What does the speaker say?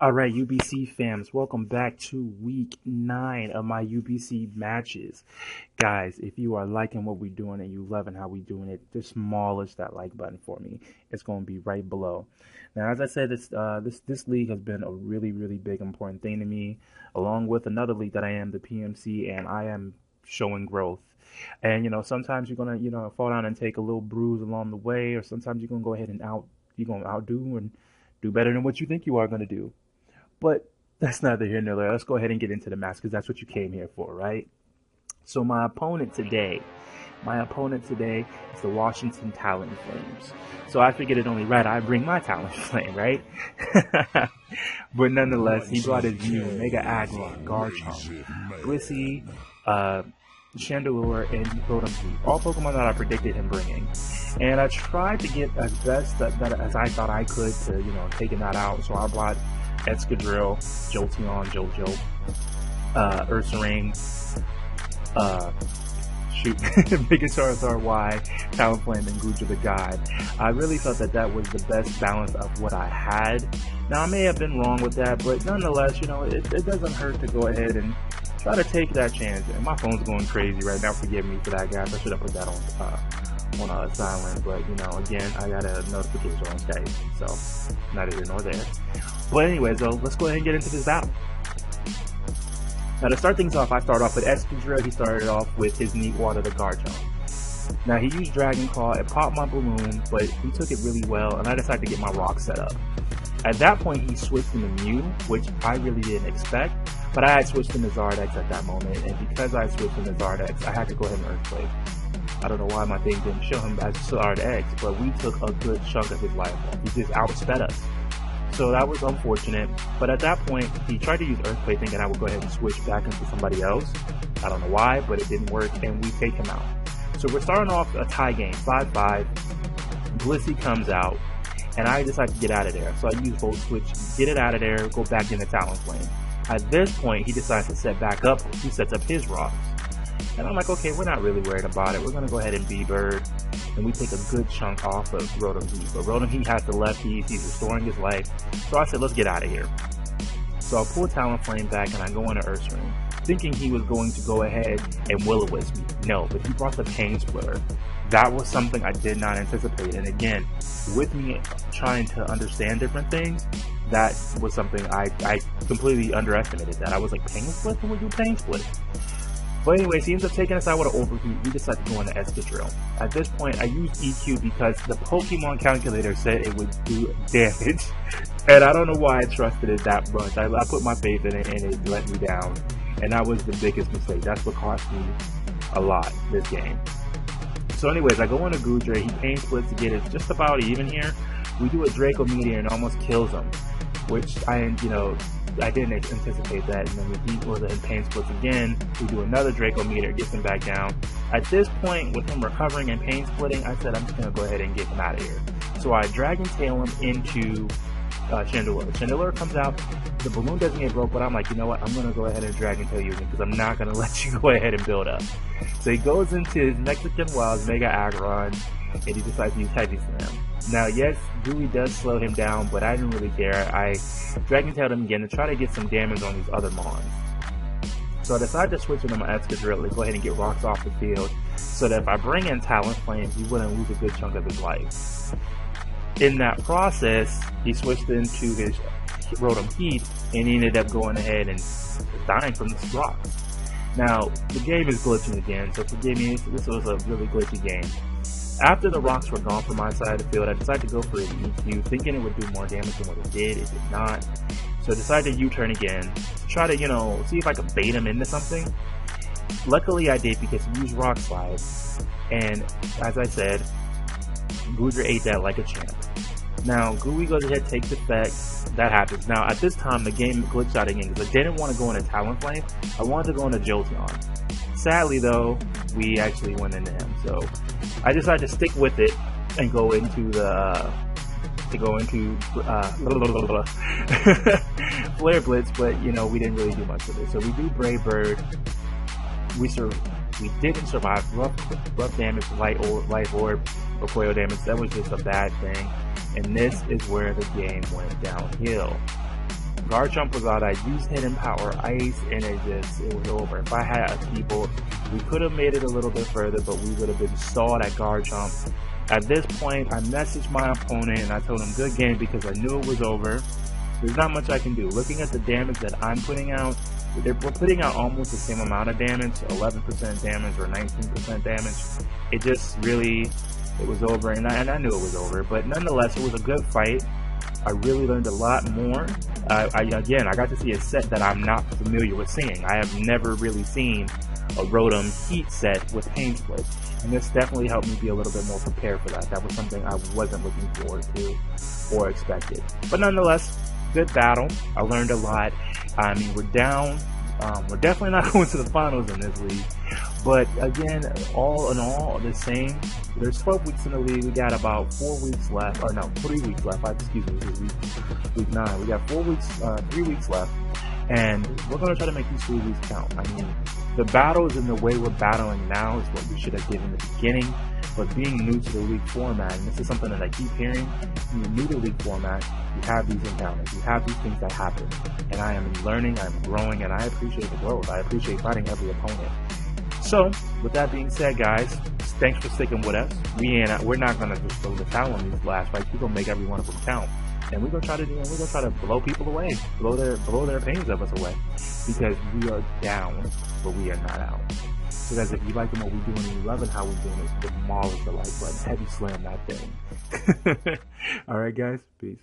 Alright, UBC fams, welcome back to week 9 of my UBC matches. Guys, if you are liking what we're doing and you loving how we're doing it, just demolish that like button for me. It's going to be right below. Now, as I said, this league has been a really big important thing to me, along with another league that I am, the PMC, and I am showing growth. And, sometimes you're going to, fall down and take a little bruise along the way, or sometimes you're going to go ahead and outdo and do better than what you think you are going to do. But that's neither here nor there. Let's go ahead and get into the match because that's what you came here for, right? So my opponent today is the Washington TalonFlames. So I figured it only right I bring my TalonFlame, right? But nonetheless, he brought his new Mega Aggron, Garchomp, Blissey, Chandelure, and Kohona, all Pokemon that I predicted him bringing. And I tried to get as best as I thought I could to, taking that out. So I brought Excadrill, Jolteon, Jojo, Ursaring, Pikachus, Y, Talonflame, and Guja the God. I really felt that was the best balance of what I had. Now, I may have been wrong with that, but nonetheless, it doesn't hurt to go ahead and try to take that chance. And my phone's going crazy right now. Forgive me for that, guys. I should have put that on silent, but again, I got a notification on Skype, so neither here nor there. But anyways, let's go ahead and get into this battle. Now, to start things off, I start off with Excadrill. He started off with his Neat Water, the Garchomp. Now, he used Dragon Claw. It popped my balloon, but he took it really well, and I decided to get my rock set up. At that point, he switched into Mew, which I really didn't expect, but I had switched into Zardex at that moment, and because I switched into Zardex, I had to go ahead and Earthquake. I don't know why my thing didn't show him as Zardex, but we took a good chunk of his life off. He just outsped us. So that was unfortunate, but at that point, he tried to use Earthquake thinking I would go ahead and switch back into somebody else. I don't know why, but it didn't work, and we take him out. So we're starting off a tie game, 5-5. Blissey comes out, and I decide to get out of there. So I use Volt Switch, get it out of there, go back into Talonflame. At this point, he decides to set back up. He sets up his rocks. And I'm like, okay, we're not really worried about it. We're going to go ahead and B-Bird, and we take a good chunk off of Rotom Heat. But Rotom Heat has the left piece. He's restoring his life. So I said, let's get out of here. So I pull Talonflame back, and I go into Ursaring, thinking he was going to go ahead and Will-O-Wisp me. No, but he brought the Pain Splitter. That was something I did not anticipate. And again, with me trying to understand different things, that was something I completely underestimated. That I was like, Pain Split? Who would do Pain Split? But anyways, he ends up taking us out with an Overheat. We decide to go into Excadrill. At this point, I used EQ because the Pokemon calculator said it would do damage. And I don't know why I trusted it that much. I put my faith in it and it let me down. And that was the biggest mistake. That's what cost me a lot this game. So anyways, I go into Guja. He Pain Splits to get it just about even here. We do a Draco Meteor and almost kills him, which I didn't anticipate that. And then we goes ahead and Pain Splits again. We do another Draco Meteor, gets him back down. At this point, with him recovering and Pain Splitting, I said I'm just going to go ahead and get him out of here. So I Dragon Tail him into Chandelure. Chandelure comes out. The balloon doesn't get broke, but I'm like, you know what? I'm going to go ahead and Dragon Tail you again because I'm not going to let you go ahead and build up. So he goes into his Mexican Wilds Mega Aggron, and he decides to use Heavy Slam. Now, yes, Gooey does slow him down, but I didn't really care. I Dragon Tailed him again to try to get some damage on these other Mons. So I decided to switch into my Excadrill to go ahead and get rocks off the field so that if I bring in Talonflame, he wouldn't lose a good chunk of his life. In that process, he switched into his Rotom Heat, and he ended up going ahead and dying from the rocks. Now, the game is glitching again, so forgive me, this was a really glitchy game. After the rocks were gone from my side of the field, I decided to go for an EQ, thinking it would do more damage than what it did. It did not. So I decided to U-turn again, to try to, see if I could bait him into something. Luckily I did because he used Rock Slide, and as I said, Guja ate that like a champ. Now, Gooey goes ahead, takes effect. That happens. Now, at this time, the game glitched out again because I didn't want to go into Talonflame. I wanted to go into Jolteon. Sadly, though, we actually went into him. So I decided to stick with it and go into Flare Blitz, but we didn't really do much with it. So we do Brave Bird. We didn't survive. Rough damage, light orb, or coil damage. That was just a bad thing. And this is where the game went downhill. Garchomp was out. I used Hidden Power Ice, and it was over. If I had a keyboard, we could have made it a little bit further, but we would have been stalled at Garchomp. At this point, I messaged my opponent and I told him good game because I knew it was over. There's not much I can do. Looking at the damage that I'm putting out, we're putting out almost the same amount of damage, 11% damage or 19% damage. It just really, it was over, and I knew it was over. But nonetheless, it was a good fight. I really learned a lot more. Again, I got to see a set that I'm not familiar with seeing. I have never really seen a Rotom Heat set with Pain Split, and this definitely helped me be a little bit more prepared for that. That was something I wasn't looking forward to or expected. But nonetheless, good battle. I learned a lot. I mean, we're down. We're definitely not going to the finals in this league. But again, all in all, the same. There's 12 weeks in the league. We got about 4 weeks left. Or no, 3 weeks left. Excuse me, this is week 9. We got 3 weeks left. And we're going to try to make these 3 weeks count. I mean, the battles and the way we're battling now is what we should have given in the beginning. But being new to the league format, and this is something that I keep hearing, when you're new to the league format, you have these encounters, you have these things that happen. And I am learning, I'm growing, and I appreciate the growth. I appreciate fighting every opponent. So, with that being said, guys, thanks for sticking with us. We're not gonna just throw the towel on these last fights. We're gonna make every one of them count, and we're gonna try to blow people away, blow their opinions of us away, because we are down, but we are not out. So guys, if you like what we're doing and you loving how we're doing this, demolish the like button, heavy slam that thing. All right, guys, peace.